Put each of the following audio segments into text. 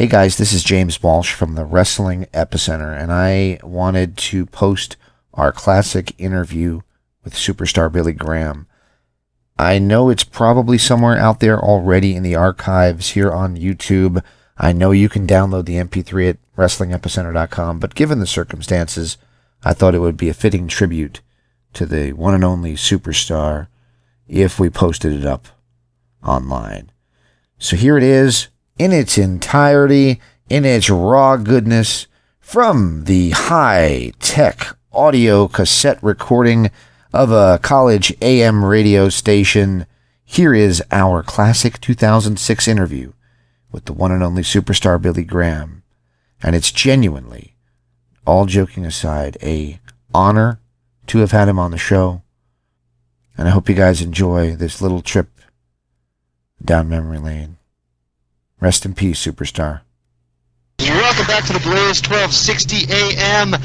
Hey guys, this is James Walsh from the Wrestling Epicenter, and I wanted to post our classic interview with superstar Billy Graham. I know it's probably somewhere out there already in the archives here on YouTube. I know you can download the MP3 at WrestlingEpicenter.com, but given the circumstances, I thought it would be a fitting tribute to the one and only superstar if we posted it up online. So here it is, in its entirety, in its raw goodness, from the high-tech audio cassette recording of a college AM radio station. Here is our classic 2006 interview with the one and only superstar Billy Graham. And it's genuinely, all joking aside, a honor to have had him on the show. And I hope you guys enjoy this little trip down memory lane. Rest in peace, superstar. Welcome back to the Blaze, 1260 AM.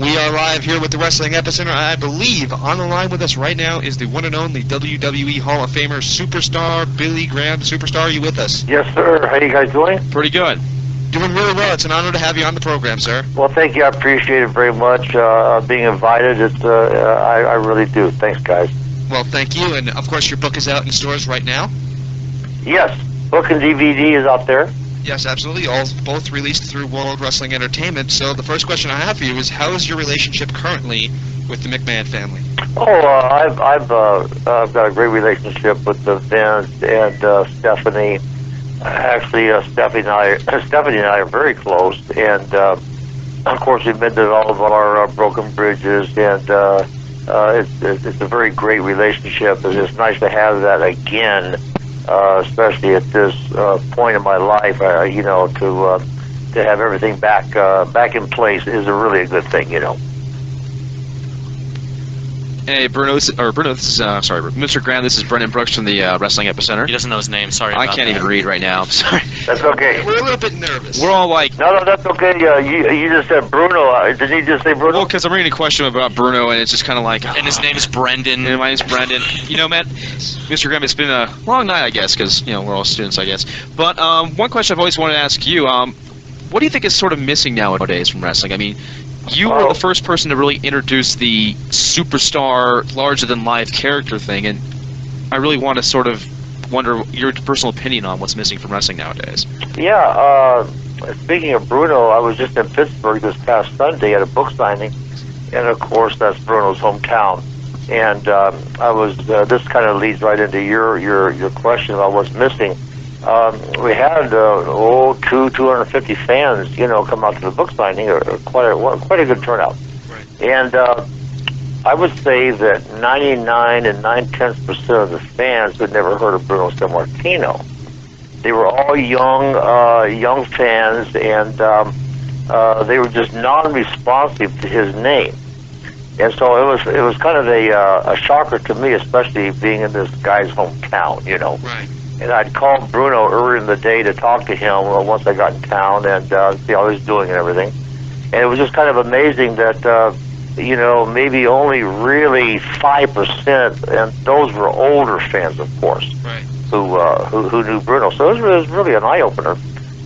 We are live here with the Wrestling Epicenter. I believe on the line with us right now is the one and only WWE Hall of Famer, superstar Billy Graham. Superstar, are you with us? Yes, sir. How you guys doing? Pretty good. Doing really well. It's an honor to have you on the program, sir. Well, thank you. I appreciate it very much. Being invited, I really do. Thanks, guys. Well, thank you. And, of course, your book is out in stores right now. Yes. Book and DVD is out there. Yes, absolutely. Both released through World Wrestling Entertainment. So the first question I have for you is, how is your relationship currently with the McMahon family? I've got a great relationship with Vince and Stephanie. Actually, Stephanie and I are very close, and of course we've mended all of our broken bridges, and it's a very great relationship. It's just nice to have that again. Especially at this point in my life, to have everything back in place is really a good thing, Hey, Mr. Graham, this is Brendan Brooks from the Wrestling Epicenter. He doesn't know his name, sorry. I can't even read right now, I'm sorry. That's okay. We're a little bit nervous. We're all like... No, that's okay. You just said Bruno. Did he just say Bruno? Well, because I'm reading a question about Bruno, and it's just kind of like... And his name's Brendan. And my name's Brendan. You know, man, Mr. Graham, it's been a long night, I guess, because, we're all students, I guess. But one question I've always wanted to ask you, what do you think is sort of missing nowadays from wrestling? I mean... You were the first person to really introduce the superstar, larger-than-life character thing, and I really want to sort of wonder your personal opinion on what's missing from wrestling nowadays. Yeah, speaking of Bruno, I was just in Pittsburgh this past Sunday at a book signing, and of course that's Bruno's hometown. And I was. This kind of leads right into your question about what's missing. We had 250 fans, come out to the book signing, quite a good turnout. Right. And I would say that 99 and 9/10% of the fans had never heard of Bruno Sammartino. They were all young fans, and they were just non-responsive to his name. And so it was kind of a shocker to me, especially being in this guy's hometown, Right. And I'd called Bruno earlier in the day to talk to him once I got in town and see how he was doing and everything. And it was just kind of amazing that, maybe only really 5%, and those were older fans, of course, Right. who knew Bruno. So it was really an eye-opener.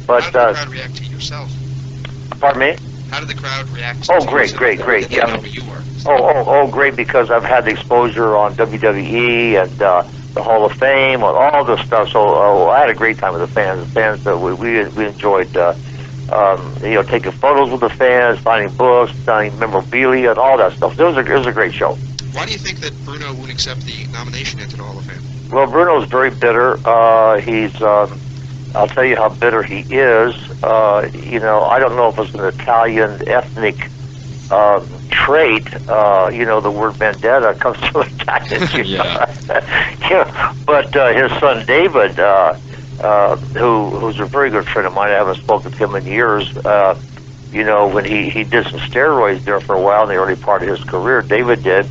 But, how did the crowd react to yourself? Pardon me? How did the crowd react to Oh, great. Yeah. Who you were? Oh, great, because I've had the exposure on WWE and the Hall of Fame, and all this stuff. So I had a great time with the fans. The fans, we enjoyed, taking photos with the fans, signing books, signing memorabilia, and all that stuff. It was a great show. Why do you think that Bruno wouldn't accept the nomination into the Hall of Fame? Well, Bruno's very bitter. I'll tell you how bitter he is. I don't know if it's an Italian ethnic trait. The word vendetta comes from Italian. Yeah. But his son David, who's a very good friend of mine, I haven't spoken to him in years. When he did some steroids there for a while in the early part of his career, David did.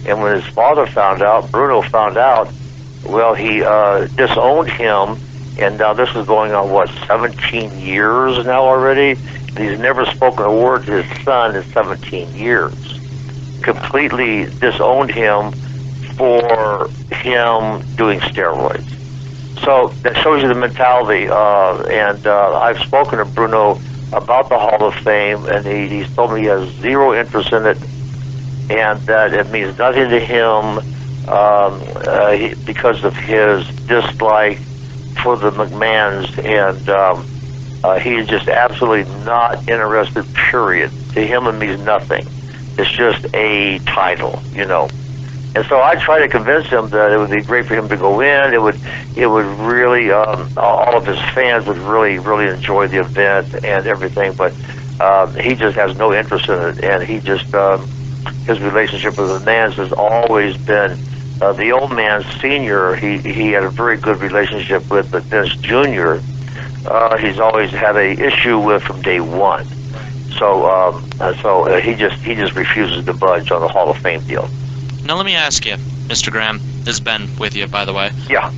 And when his father found out, Bruno found out, well, he disowned him. And now this is going on, 17 years now already? And he's never spoken a word to his son in 17 years. Completely disowned him for him doing steroids. So that shows you the mentality. And I've spoken to Bruno about the Hall of Fame, and he's told me he has zero interest in it, and that it means nothing to him because of his dislike for the McMahons, and he's just absolutely not interested, period. To him, it means nothing. It's just a title, you know. And so I try to convince him that it would be great for him to go in. It would really, all of his fans would really enjoy the event and everything. But he just has no interest in it, and he just his relationship with the Mans has always been the old man senior. He had a very good relationship with, but Vince Jr. He's always had a issue with from day one. So he just refuses to budge on the Hall of Fame deal. Now let me ask you, Mr. Graham. This is Ben with you, by the way. Yeah.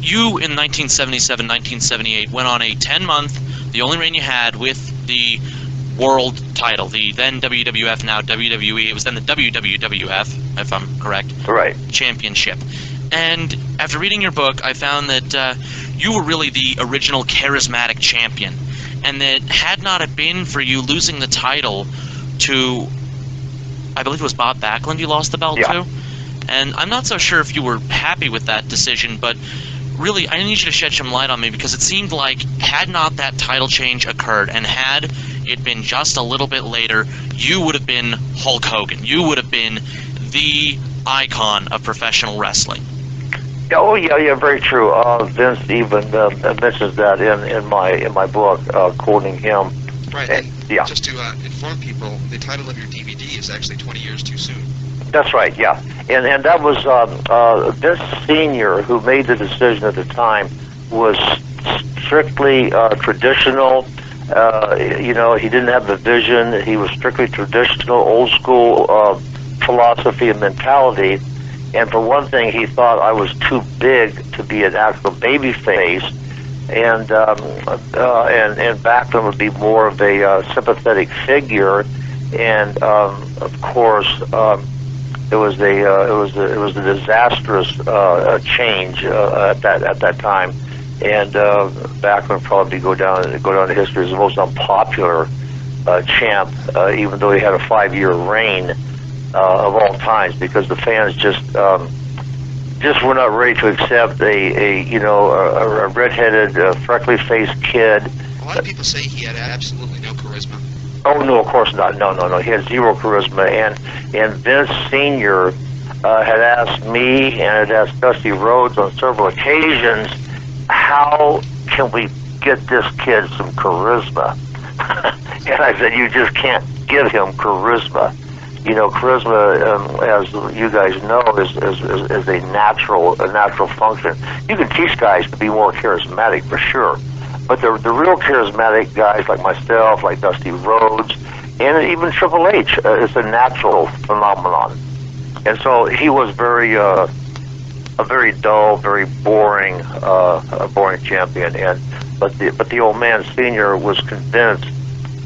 You in 1977, 1978 went on a 10-month, the only reign you had with the world title, the then WWF, now WWE. It was then the WWF, if I'm correct. Right. Championship. And after reading your book, I found that you were really the original charismatic champion, and that had not it been for you losing the title to, I believe it was Bob Backlund you lost the belt to. And I'm not so sure if you were happy with that decision, but really, I need you to shed some light on me, because it seemed like had not that title change occurred, and had it been just a little bit later, you would have been Hulk Hogan. You would have been the icon of professional wrestling. Oh yeah, very true. Vince even mentions that in my book, quoting him. Right. And, yeah. Just to inform people, the title of your DVD is actually 20 years too soon. That's right, yeah. And that was Vince Sr., who made the decision at the time, was strictly traditional. You know, he didn't have the vision. He was strictly traditional, old school philosophy and mentality. And for one thing, he thought I was too big to be an actual baby face. And Backlund would be more of a sympathetic figure. And of course, it was a disastrous change at that time, and Backlund probably go down to history as the most unpopular champ, even though he had a 5-year reign of all times, because the fans just were not ready to accept a redheaded, freckly faced kid. A lot of people say he had absolutely no charisma. Oh no, of course not. No. He had zero charisma, and Vince Sr. Had asked me and had asked Dusty Rhodes on several occasions, how can we get this kid some charisma? And I said, you just can't give him charisma. You know, charisma, as you guys know, is a natural function. You can teach guys to be more charismatic for sure. But the real charismatic guys like myself, like Dusty Rhodes, and even Triple H, is a natural phenomenon. And so he was a very dull, very boring, champion. But the old man Senior was convinced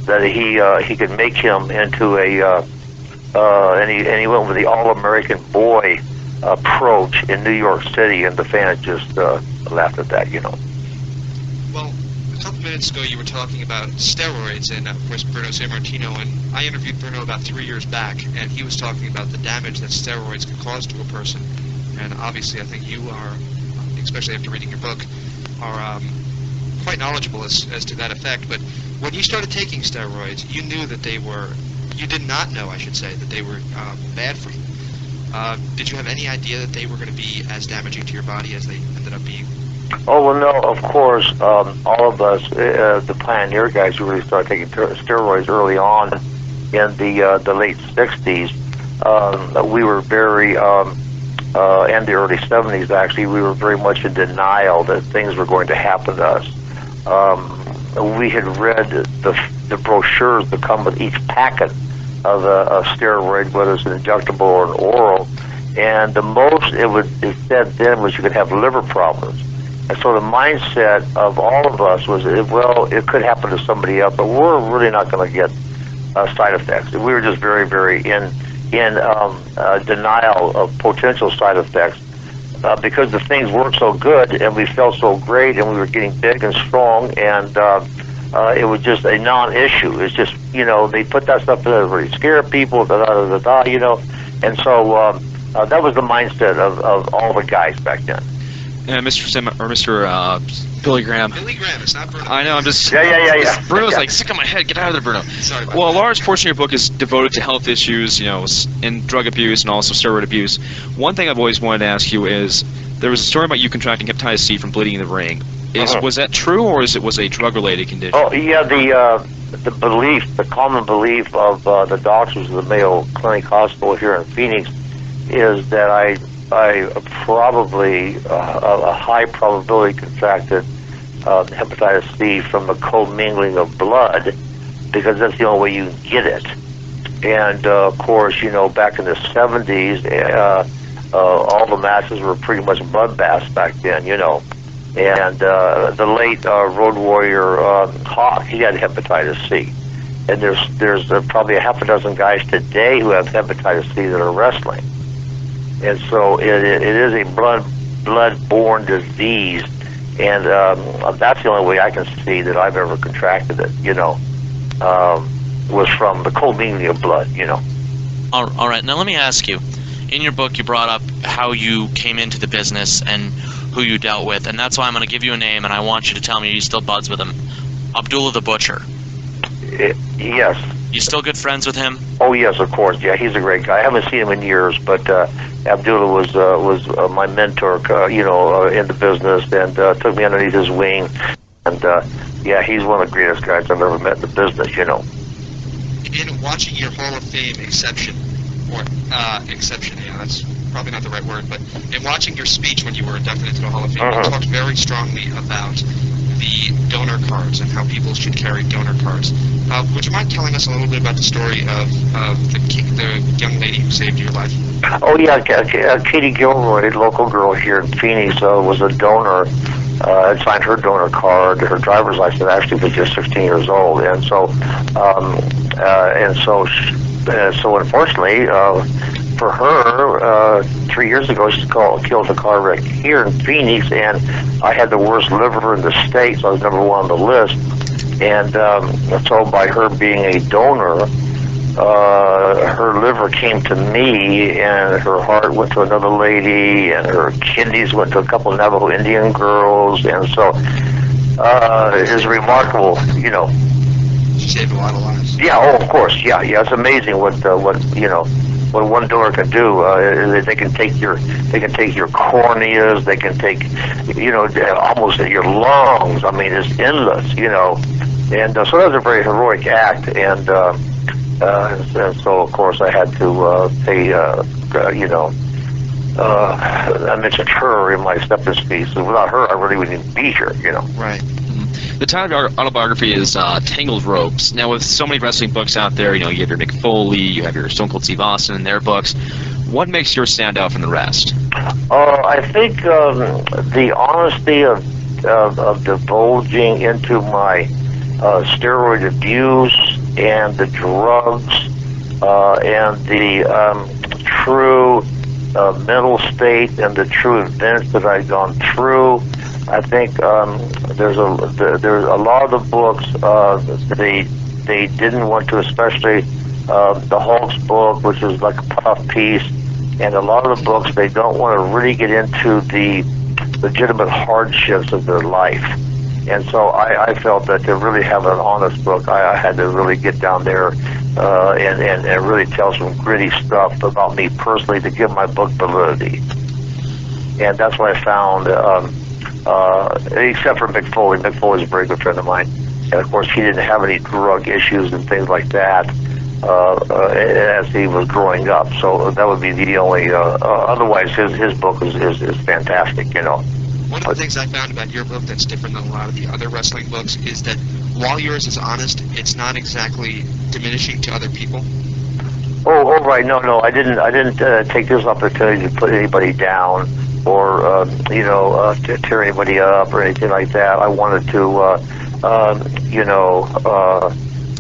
that he could make him into and he went with the All-American Boy approach in New York City, and the fans just laughed at that, you know. Well, a couple minutes ago you were talking about steroids and, of course, Bruno Sammartino, and I interviewed Bruno about 3 years back, and he was talking about the damage that steroids can cause to a person. And obviously I think you are, especially after reading your book, are quite knowledgeable as to that effect. But when you started taking steroids, you knew that you did not know, I should say, that they were bad for you. Did you have any idea that they were going to be as damaging to your body as they ended up being? Oh, well, no, of course, all of us, the pioneer guys who really started taking steroids early on in the late 60s, we were very, and the early 70s, actually, we were very much in denial that things were going to happen to us. We had read the brochures that come with each packet of a steroid, whether it's an injectable or an oral, and the most it said then was you could have liver problems. And so the mindset of all of us was, well, it could happen to somebody else, but we're really not going to get side effects. We were just very, very in denial of potential side effects. because the things worked so good and we felt so great and we were getting big and strong, and it was just a non-issue. It's just, they put that stuff in there to really scare people, and so that was the mindset of all the guys back then. Mr. Billy Graham. Billy Graham, it's not Bruno. I know, I'm just... Yeah. Bruno's Yeah. like, sick of my head, get out of there, Bruno. Sorry about Well, a that. large portion of your book is devoted to health issues, and drug abuse and also steroid abuse. One thing I've always wanted to ask you is, there was a story about you contracting hepatitis C from bleeding in the ring. Was that true, or was it a drug-related condition? Oh, yeah, the common belief of the doctors of the Mayo Clinic Hospital here in Phoenix is that I probably, a high probability contracted hepatitis C from the commingling of blood, because that's the only way you can get it. And, of course, back in the 70s, all the masses were pretty much blood baths back then, And the late road warrior Hawk, he had hepatitis C. And there's probably a half a dozen guys today who have hepatitis C that are wrestling. And so it is a blood-borne disease, and that's the only way I can see that I've ever contracted it, was from the commingling of blood, All right, now let me ask you. In your book, you brought up how you came into the business and who you dealt with, and that's why I'm going to give you a name, and I want you to tell me you still buds with him. Abdullah the Butcher. Yes. You still good friends with him? Oh, yes, of course. Yeah, he's a great guy. I haven't seen him in years, but Abdullah was my mentor, in the business, and took me underneath his wing. And, yeah, he's one of the greatest guys I've ever met in the business, In watching your Hall of Fame exception, that's probably not the right word, but in watching your speech when you were inducted into the Hall of Fame, you talked very strongly about the donor cards and how people should carry donor cards. Would you mind telling us a little bit about the story of the young lady who saved your life? Oh, yeah, Katie Gilroy, local girl here in Phoenix, was a donor. Had signed her donor card. Her driver's license actually was just 16 years old, and so unfortunately, for her, 3 years ago, she killed a car wreck here in Phoenix, and I had the worst liver in the state, so I was number one on the list. And so by her being a donor, her liver came to me, and her heart went to another lady, and her kidneys went to a couple of Navajo Indian girls, and so it's remarkable, She saved a lot of lives. Yeah, oh, of course, yeah, it's amazing what one donor can do. They can take your corneas, they can take, almost your lungs. I mean, it's endless, and so that was a very heroic act, and so of course I had to pay, I mentioned her in my acceptance speech, so without her I really wouldn't be here, Right. The title of your autobiography is Tangled Ropes. Now, with so many wrestling books out there, you have your Mick Foley, you have your Stone Cold Steve Austin and their books. What makes yours stand out from the rest? I think the honesty of divulging into my steroid abuse and the drugs and the true mental state and the true events that I've gone through. I think there's a lot of the books they didn't want to, especially the Hulk's book, which is like a puff piece, and a lot of the books they don't want to really get into the legitimate hardships of their life. And so I felt that to really have an honest book, I had to really get down there and really tell some gritty stuff about me personally to give my book validity. And that's what I found. Except for Mick Foley. Mick Foley's a very good friend of mine. And, of course, he didn't have any drug issues and things like that as he was growing up. So that would be the only... otherwise, his book is fantastic, One of the things I found about your book that's different than a lot of the other wrestling books is that while yours is honest, it's not exactly diminishing to other people. Oh, right. No, I didn't take this opportunity to put anybody down or to tear anybody up or anything like that. I wanted to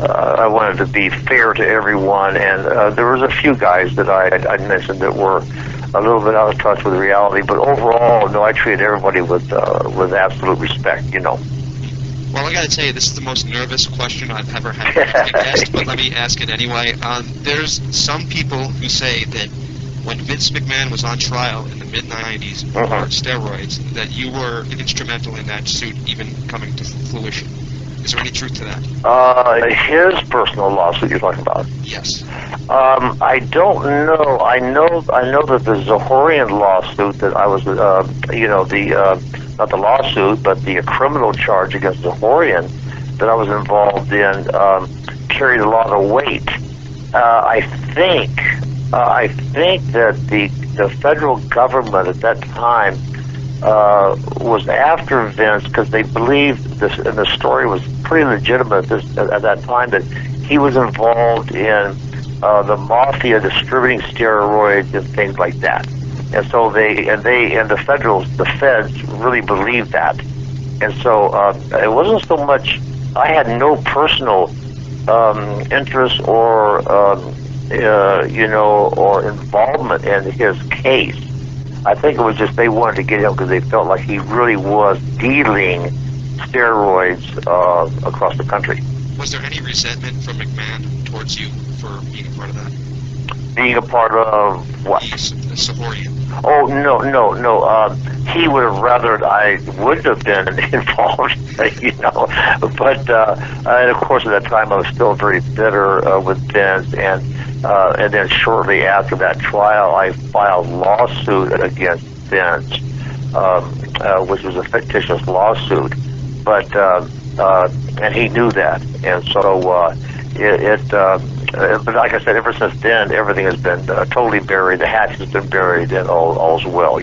I wanted to be fair to everyone, and there was a few guys that I mentioned that were a little bit out of touch with reality. But overall, no, I treated everybody with absolute respect. Well, I gotta tell you, this is the most nervous question I've ever had with a guest, but let me ask it anyway. There's some people who say that when Vince McMahon was on trial in the mid-90s for steroids, that you were instrumental in that suit even coming to fruition. Is there any truth to that? His personal lawsuit you're talking about? Yes. I don't know. I know that the Zahorian lawsuit that I was, not the lawsuit, but the criminal charge against Zahorian that I was involved in carried a lot of weight. I think that the federal government at that time was after Vince because they believed this, and the story was pretty legitimate at that time, that he was involved in the mafia distributing steroids and things like that. And so the feds really believed that. And so it wasn't so much, I had no personal interest or involvement in his case. I think it was just they wanted to get him because they felt like he really was dealing steroids across the country. Was there any resentment from McMahon towards you for being a part of that? Being a part of what? The Sahorian. Oh, no. He would have rather I wouldn't have been involved, But, and of course, at that time, I was still very bitter with Vince. And then shortly after that trial, I filed a lawsuit against Vince, which was a fictitious lawsuit. But, and he knew that. And so but like I said, ever since then, everything has been totally buried. The hatch has been buried, and all's well,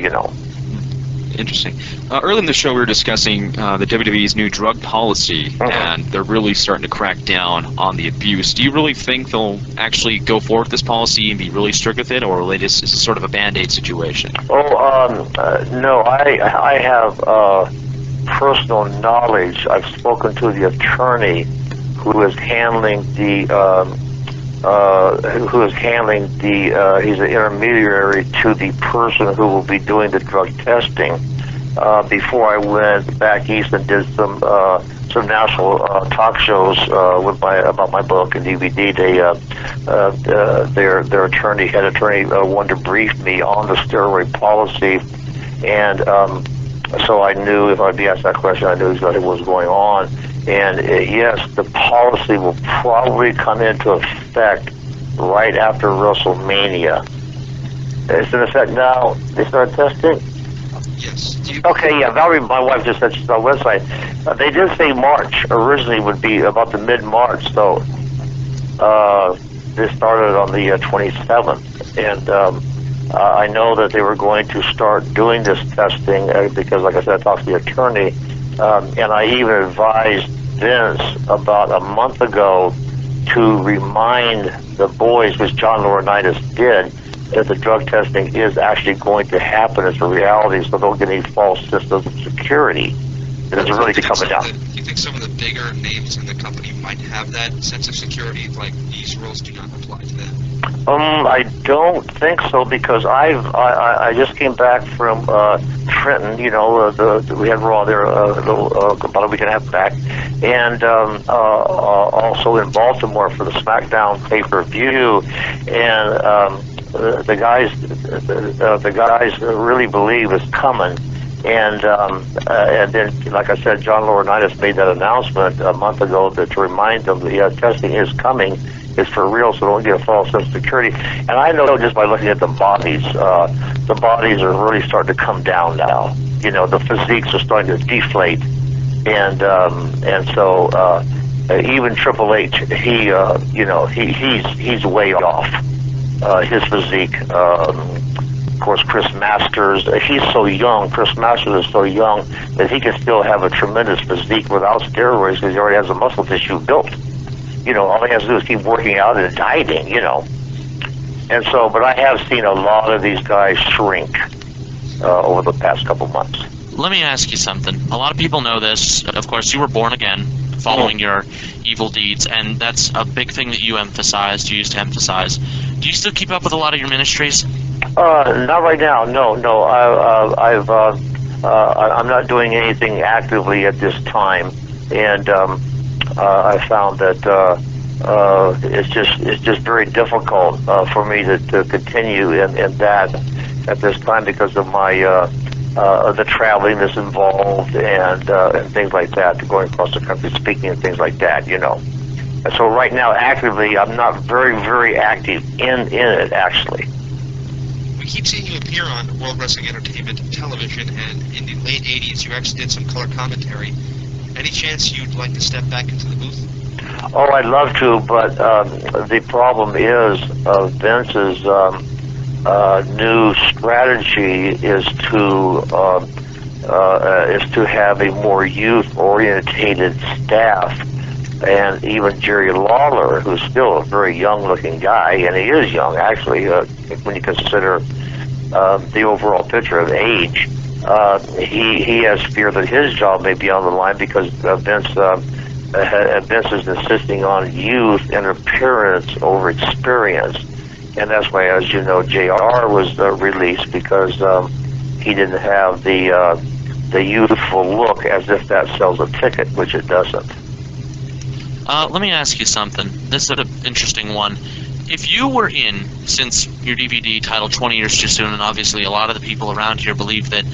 Interesting. Early in the show, we were discussing the WWE's new drug policy, and they're really starting to crack down on the abuse. Do you really think they'll actually go forward with this policy and be really strict with it, or is it sort of a Band-Aid situation? No, I have personal knowledge. I've spoken to the attorney who is handling the he's an intermediary to the person who will be doing the drug testing. Before I went back east and did some national talk shows about my book and DVD, their head attorney wanted to brief me on the steroid policy, and so I knew if I'd be asked that question, I knew exactly what was going on. And yes, the policy will probably come into effect right after WrestleMania. It's in effect now. They start testing? Yes. Okay, yeah. Valerie, my wife, just said she's on the website. They did say March originally would be about the mid-March, so this started on the 27th. And I know that they were going to start doing this testing because, like I said, I talked to the attorney. And I even advised Vince about a month ago to remind the boys, which John Laurinaitis did, that the drug testing is actually going to happen as a reality, so don't get any false systems of security. It's really coming down. Do you think some of the bigger names in the company might have that sense of security, like these rules do not apply to them? I don't think so, because I just came back from Trenton. We had Raw there about a week and a half back, and also in Baltimore for the SmackDown pay-per-view, and the guys really believe it's coming. And then, like I said, John Laurinaitis made that announcement a month ago to remind them that testing is coming. It's for real, so don't get a false sense of security. And I know just by looking at the bodies are really starting to come down now. The physiques are starting to deflate, and so even Triple H, he's way off his physique. Of course, Chris Masters, he's so young. Chris Masters is so young that he can still have a tremendous physique without steroids because he already has the muscle tissue built. All he has to do is keep working out and dieting, And so, but I have seen a lot of these guys shrink over the past couple months. Let me ask you something. A lot of people know this. Of course, you were born again following your evil deeds, and that's a big thing that you used to emphasize. Do you still keep up with a lot of your ministries? Not right now. No. I'm not doing anything actively at this time, and I found that it's just very difficult for me to continue in that at this time because of my the traveling that's involved and things like that, going across the country speaking and things like that. And so right now, actively, I'm not very active in it actually. We keep seeing you appear on World Wrestling Entertainment television, and in the late 80s, you actually did some color commentary. Any chance you'd like to step back into the booth? Oh, I'd love to, but the problem is Vince's new strategy is to have a more youth-orientated staff. And even Jerry Lawler, who's still a very young-looking guy, and he is young, actually, when you consider the overall picture of age, he has fear that his job may be on the line because Vince is insisting on youth and appearance over experience. And that's why, as you know, JR was released because he didn't have the youthful look as if that sells a ticket, which it doesn't. Let me ask you something. This is an interesting one. If you were in, since your DVD titled 20 Years Too Soon, and obviously a lot of the people around here believe that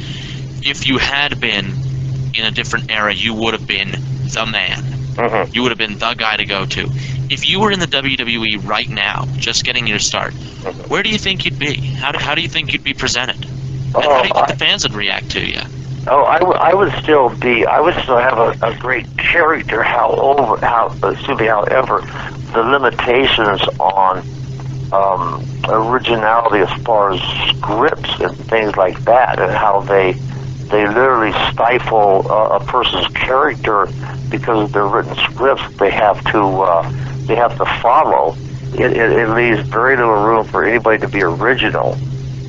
if you had been in a different era, you would have been the man. Mm-hmm. You would have been the guy to go to. If you were in the WWE right now, just getting your start, where do you think you'd be? How do you think you'd be presented? And how do you think the fans would react to you? Oh, I would still have a great character. However, the limitations on originality as far as scripts and things like that, and how they literally stifle a person's character because of their written scripts they have to follow. It leaves very little room for anybody to be original.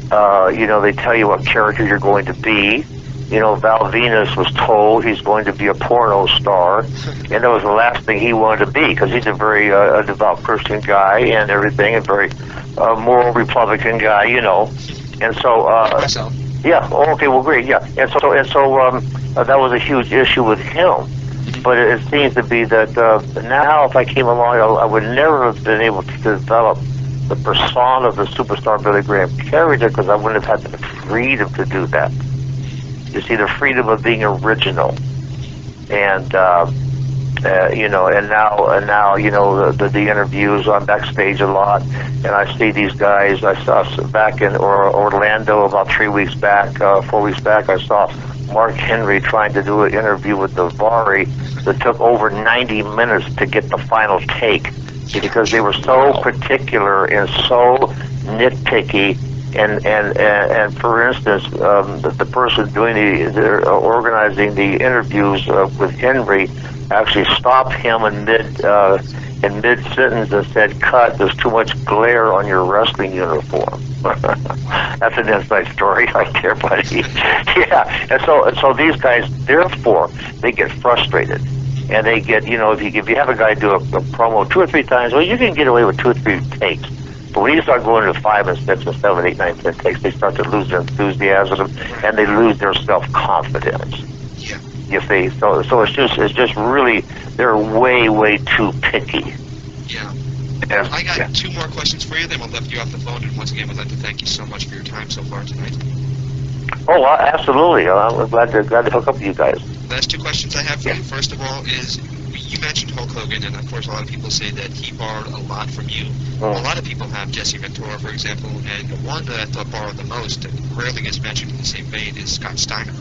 They tell you what character you're going to be. Val Venus was told he's going to be a porno star, and that was the last thing he wanted to be because he's a very devout Christian guy and everything, a very moral Republican guy, And so, yeah, okay, well, great, yeah. And so that was a huge issue with him. But it seems to be that now, if I came along, I would never have been able to develop the persona of the superstar Billy Graham character because I wouldn't have had the freedom to do that. You see, the freedom of being original, and now, the interviews. I'm backstage a lot, and I see these guys. I saw back in Orlando about 4 weeks back. I saw Mark Henry trying to do an interview with Daivari that took over 90 minutes to get the final take because they were so particular and so nitpicky. And for instance, the person doing organizing the interviews with Henry actually stopped him in mid sentence and said, "Cut! There's too much glare on your wrestling uniform." That's an inside story right there, buddy. Yeah, and so these guys, therefore, they get frustrated. And they get, if you have a guy do a promo 2 or 3 times, well, you can get away with 2 or 3 takes. But when you start going to 5 and 6 and 7, 8, 9, 10 takes, they start to lose their enthusiasm and they lose their self-confidence. Yeah. You see, so it's just really they're way too picky. Yeah. Yeah. I got 2 more questions for you, then we'll let you off the phone. And once again, we'd like to thank you so much for your time so far tonight. Oh, absolutely. I'm glad to hook up with you guys. Last 2 questions I have for you. First of all is, you mentioned Hulk Hogan, and of course a lot of people say that he borrowed a lot from you. A lot of people have Jesse Ventura, for example, and one that I thought borrowed the most, and rarely gets mentioned in the same vein, is Scott Steiner.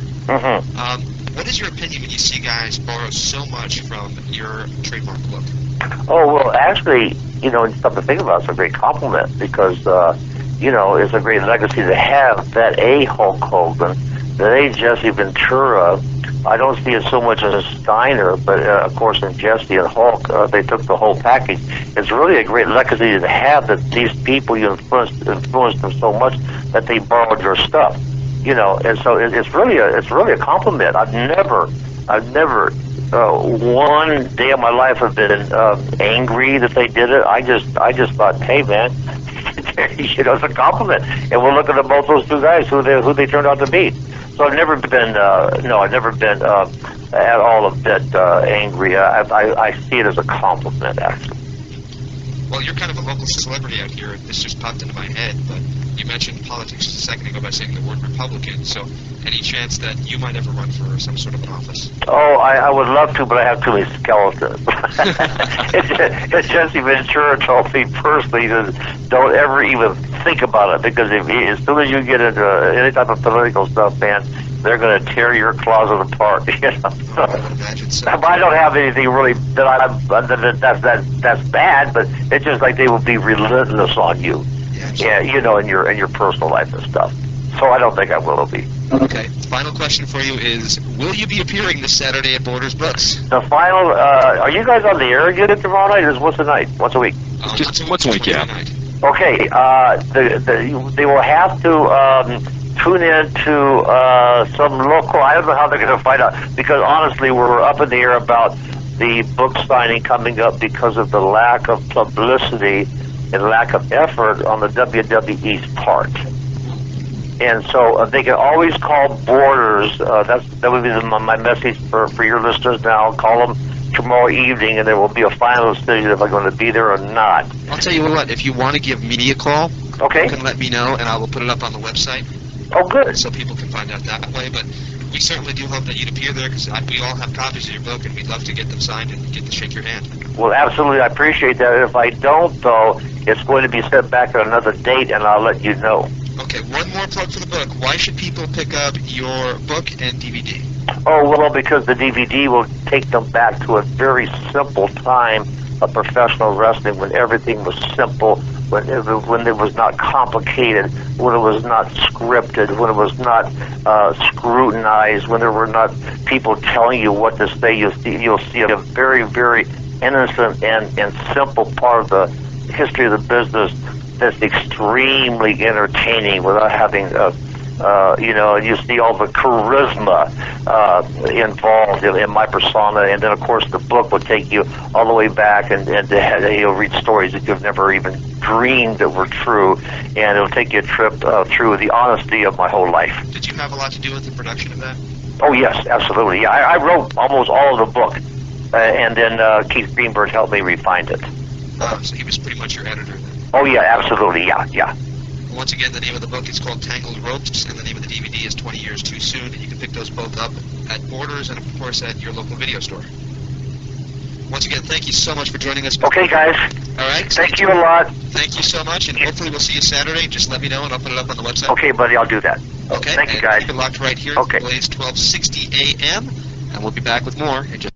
What is your opinion when you see guys borrow so much from your trademark look? Oh, well, actually, something to think about, it's a great compliment because, it's a great legacy to have that A. Hulk Hogan, that A. Jesse Ventura. I don't see it so much as Steiner, but of course in Jesse and Hulk, they took the whole package. It's really a great legacy to have that these people you influenced them so much that they borrowed your stuff, And so it's really a compliment. I've never one day of my life have been angry that they did it. I just thought, hey man, it's a compliment. And we'll look at both those two guys, who they turned out to be. So I've never been, I've never been at all a bit angry. I see it as a compliment, actually. Well, you're kind of a local celebrity out here. This just popped into my head, but you mentioned politics just a second ago by saying the word Republican. So, any chance that you might ever run for some sort of an office? Oh, I would love to, but I have too many skeletons. Jesse Ventura told me personally that don't ever even think about it, because as soon as you get into any type of political stuff, man, they're going to tear your closet apart. You know? I would imagine so. I don't have anything really that's bad, but it's just like they will be relentless on you. Yeah, you know, in your personal life and stuff. So I don't think I will be. Okay. Final question for you is: will you be appearing this Saturday at Borders Books? The final. Are you guys on the air again tomorrow night? Or once a night? Once a week? Just once a week, yeah. Night. Okay. They will have to tune in to some local. I don't know how they're going to find out, because honestly, we're up in the air about the book signing coming up because of the lack of publicity and lack of effort on the WWE's part. And so they can always call Borders. That would be my message for your listeners now. Call them tomorrow evening, and there will be a final decision if I'm going to be there or not. I'll tell you what, if you want to give me a call, Okay. you can let me know, and I will put it up on the website Oh, good. so people can find out that way. But we certainly do hope that you'd appear there, because we all have copies of your book, and we'd love to get them signed and get to shake your hand. Well, absolutely. I appreciate that. If I don't, though, it's going to be set back at another date, and I'll let you know. Okay, one more plug for the book. Why should people pick up your book and DVD? Oh, well, because the DVD will take them back to a very simple time of professional wrestling, when everything was simple, when it was not complicated, when it was not scripted, when it was not scrutinized, when there were not people telling you what to say. You'll see a very, very innocent and simple part of the history of the business that's extremely entertaining without having you see all the charisma involved in my persona, and then of course the book will take you all the way back, and you'll read stories that you've never even dreamed that were true, and it'll take you a trip through the honesty of my whole life. Did you have a lot to do with the production of that? Oh yes, absolutely. Yeah, I wrote almost all of the book, and then Keith Greenberg helped me refine it. So he was pretty much your editor then. Oh yeah, absolutely. Yeah. Once again, the name of the book is called Tangled Ropes, and the name of the DVD is 20 Years Too Soon, and you can pick those both up at Borders and, of course, at your local video store. Once again, thank you so much for joining us. Okay, guys. All right. Thank you a lot. Thank you so much, and hopefully we'll see you Saturday. Just let me know, and I'll put it up on the website. Okay, buddy, I'll do that. Okay. Thank you, And guys. keep it locked right here. Okay. Blaze 1260 AM, and we'll be back with more in just